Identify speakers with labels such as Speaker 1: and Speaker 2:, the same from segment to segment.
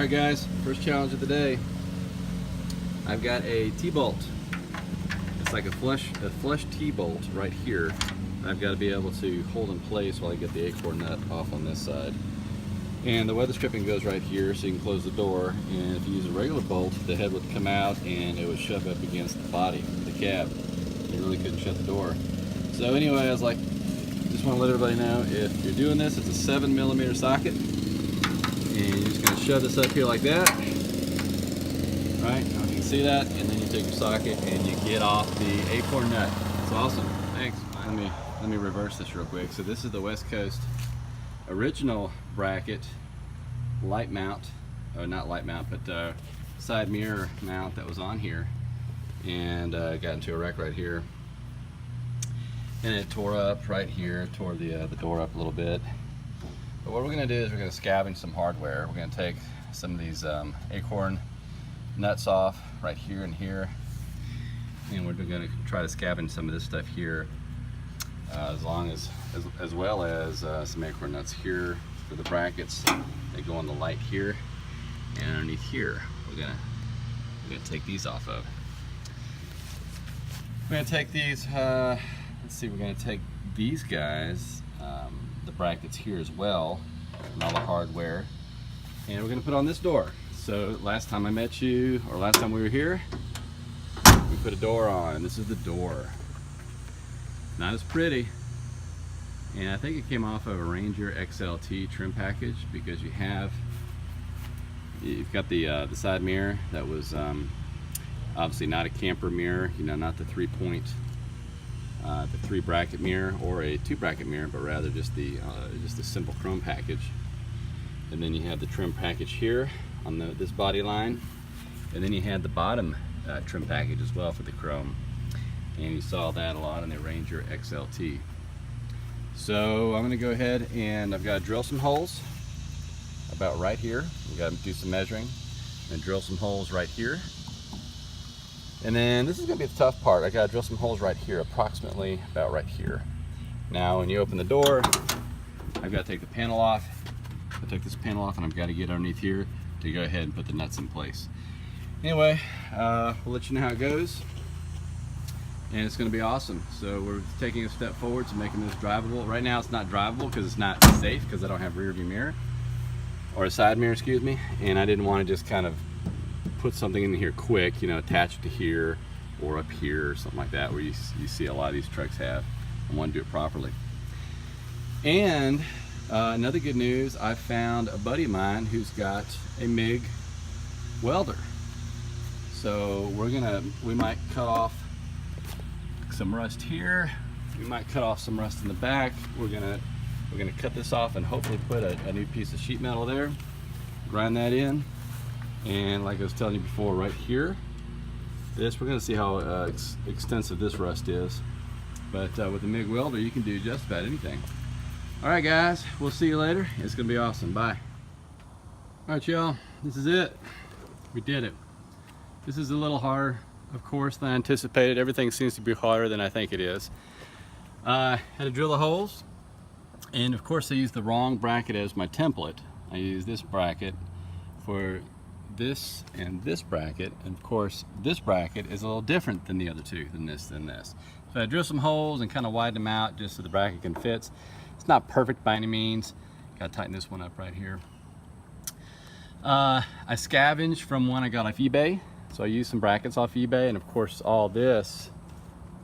Speaker 1: Alright guys, first challenge of the day. I've got a T-bolt. It's like a flush T-bolt right here. I've got to be able to hold in place while I get the acorn nut off on this side. And the weather stripping goes right here so you can close the door. And if you use a regular bolt, the head would come out and it would shove up against the body, the cab. You really couldn't shut the door. So anyway, I was like, just want to let everybody know, if you're doing this, it's a 7mm socket. And you're just going to shove this up here like that. Right, now you can see that, and then you take your socket and you get off the acorn nut. It's awesome. Thanks. Let me reverse this real quick. So this is the West Coast original bracket light mount, or not light mount, but side mirror mount that was on here, and got into a wreck right here, and it tore up right here, tore the door up a little bit. But what we're going to do is we're going to scavenge some hardware. We're going to take some of these acorn nuts off right here and here, and we're going to try to scavenge some of this stuff here, as well as some acorn nuts here for the brackets. They go on the light here, and underneath here we're gonna take these off of. We're gonna take these. Let's see. We're gonna take these guys, the brackets here as well, and all the hardware, and we're gonna put on this door. So last time I met you, or last time we were here, we put a door on. This is the door. Not as pretty, and I think it came off of a Ranger XLT trim package, because you've got the side mirror that was obviously not a camper mirror, you know, not the 3-point, the 3-bracket mirror or a 2-bracket mirror, but rather just the simple chrome package. And then you have the trim package here on this body line, and then you had the bottom trim package as well for the chrome. And you saw that a lot in the Ranger XLT. So I'm going to go ahead and I've got to drill some holes about right here. We've got to do some measuring and drill some holes right here. And then this is going to be the tough part. I got to drill some holes right here, approximately about right here. Now when you open the door, I've got to take the panel off. I take this panel off and I've got to get underneath here to go ahead and put the nuts in place. Anyway, we'll let you know how it goes. And it's going to be awesome. So we're taking a step forward to making this drivable. Right now it's not drivable because it's not safe, because I don't have rear view mirror, or a side mirror, excuse me. And I didn't want to just kind of put something in here quick, you know, attach it to here or up here or something like that, where you see a lot of these trucks have. I want to do it properly. And another good news, I found a buddy of mine who's got a MIG welder. So we might cut off some rust here. We might cut off some rust in the back. We're gonna cut this off and hopefully put a new piece of sheet metal there, grind that in, and like I was telling you before, right here, we're gonna see how extensive this rust is. But with the MIG welder, you can do just about anything. All right, guys, we'll see you later. It's gonna be awesome. Bye. All right, y'all, this is it. We did it. This is a little harder, of course, than I anticipated. Everything seems to be harder than I think it is. Had to drill the holes, and of course I used the wrong bracket as my template. I used this bracket for this and this bracket, and of course this bracket is a little different than the other two, than this. So I drilled some holes and kind of widened them out just so the bracket can fit. It's not perfect by any means. Got to tighten this one up right here. I scavenged from one I got off eBay. So I used some brackets off eBay, and of course all this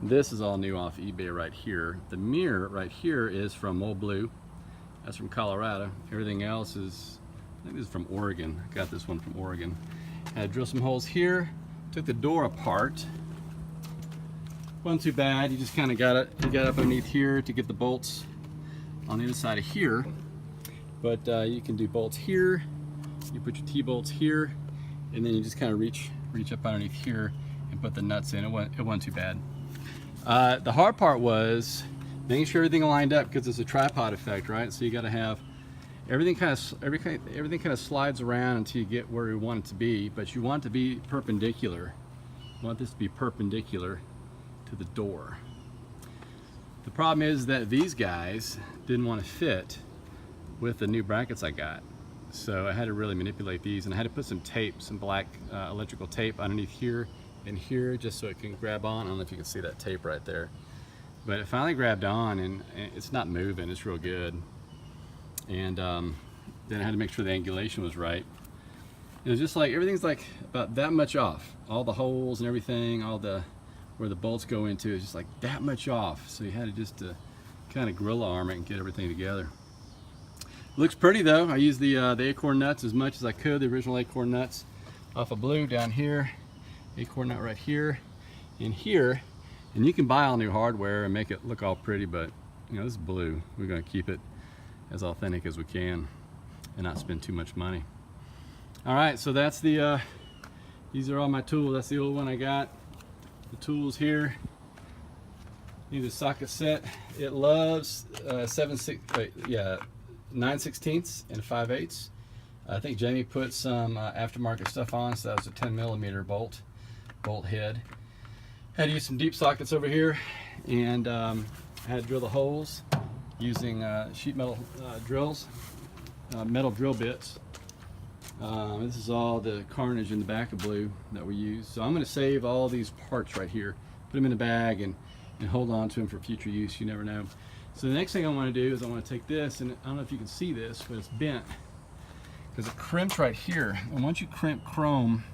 Speaker 1: is all new off eBay right here. The mirror right here is from Old Blue. That's from Colorado. Everything else is, I think this is from Oregon. I got this one from Oregon. I had to drill some holes here. Took the door apart. Wasn't too bad. You just kind of got up underneath here to get the bolts on the other side of here. But you can do bolts here. You put your T-bolts here, and then you just kind of reach up underneath here and put the nuts in. It wasn't too bad. The hard part was making sure everything lined up, because it's a tripod effect, right? So you got to have everything kind of slides around until you get where you want it to be, but you want it to be perpendicular. You want this to be perpendicular to the door. The problem is that these guys didn't want to fit with the new brackets I got. So I had to really manipulate these, and I had to put some tape, some black electrical tape underneath here and here, just so it can grab on. I don't know if you can see that tape right there. But it finally grabbed on, and it's not moving. It's real good. And then I had to make sure the angulation was right. It was just like, everything's like about that much off. All the holes and everything, all the, where the bolts go into is just like that much off. So you had to just kind of gorilla arm it and get everything together. Looks pretty though. I used the acorn nuts as much as I could, the original acorn nuts off of Blue down here, acorn nut right here, and here. And you can buy all new hardware and make it look all pretty, but you know, this is Blue. We're gonna keep it as authentic as we can and not spend too much money. All right, so that's the, these are all my tools. That's the old one I got. The tools here. Need a socket set. It loves 9/16 and 5/8. I think Jamie put some aftermarket stuff on, so that was a 10mm bolt head. Had to use some deep sockets over here, and I had to drill the holes using sheet metal drills, metal drill bits. This is all the carnage in the back of Blue that we use. So I'm going to save all these parts right here, put them in the bag, and hold on to them for future use. You never know. So the next thing I want to do is I want to take this, and I don't know if you can see this, but it's bent because it crimps right here. And once you crimp chrome,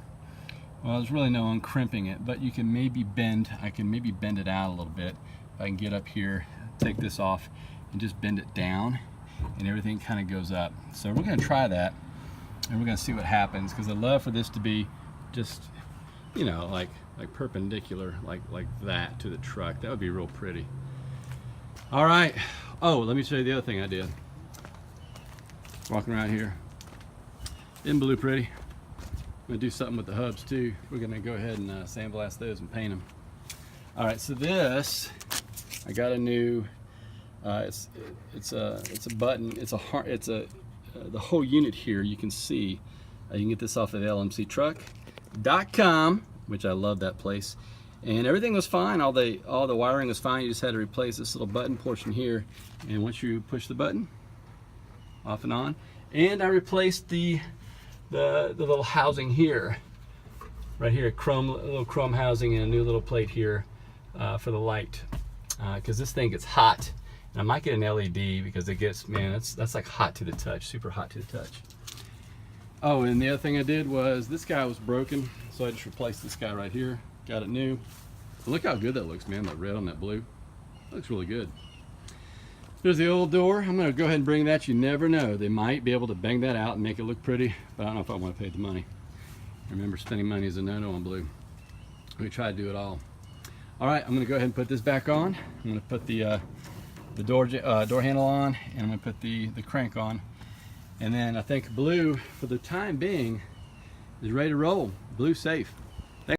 Speaker 1: well, there's really no uncrimping it, but you can maybe bend, I can maybe bend it out a little bit. If I can get up here, take this off, and just bend it down, and everything kind of goes up. So we're going to try that, and we're going to see what happens, because I'd love for this to be just, you know, like perpendicular, like that to the truck. That would be real pretty. All right. Oh, let me show you the other thing I did. Walking around here. Isn't Blue pretty? I'm gonna do something with the hubs too. We're gonna go ahead and sandblast those and paint them. All right, so this, I got a new. It's a button. The whole unit here. You can see. You can get this off of lmctruck.com, which I love that place. And everything was fine. All the wiring was fine. You just had to replace this little button portion here. And once you push the button, off and on. And I replaced the little housing here, right here, little chrome housing, and a new little plate here for the light, because this thing gets hot, and I might get an LED because it gets, man, that's like hot to the touch, super hot to the touch. Oh, and the other thing I did was, this guy was broken, so I just replaced this guy right here, got it new. But look how good that looks, man, that red on that blue. That looks really good. There's the old door. I'm going to go ahead and bring that. You never know. They might be able to bang that out and make it look pretty, but I don't know if I want to pay the money. Remember, spending money is a no-no on Blue. We try to do it all. All right, I'm going to go ahead and put this back on. I'm going to put the door handle on, and I'm going to put the crank on. And then I think Blue, for the time being, is ready to roll. Blue safe.